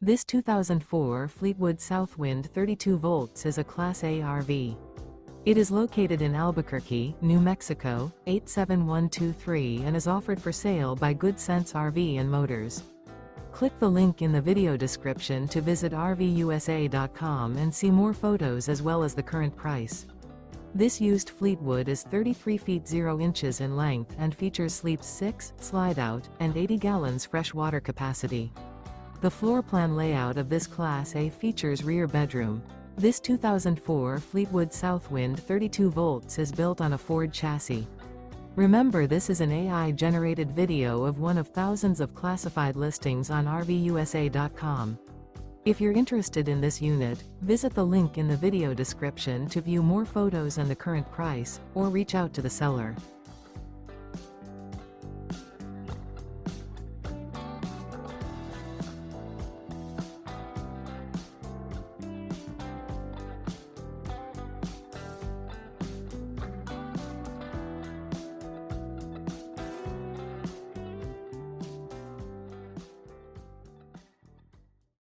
This 2004 Fleetwood Southwind 32 volts is a Class A RV. It is located in Albuquerque, New Mexico, 87123 and is offered for sale by Good Sense RV and Motors. Click the link in the video description to visit RVUSA.com and see more photos as well as the current price. This used Fleetwood is 33 feet 0 inches in length and features sleeps 6, slide-out, and 80 gallons fresh water capacity. The floor plan layout of this Class A features rear bedroom. This 2004 Fleetwood Southwind 32 volts is built on a Ford chassis. Remember, this is an AI-generated video of one of thousands of classified listings on RVUSA.com. If you're interested in this unit, visit the link in the video description to view more photos and the current price, or reach out to the seller.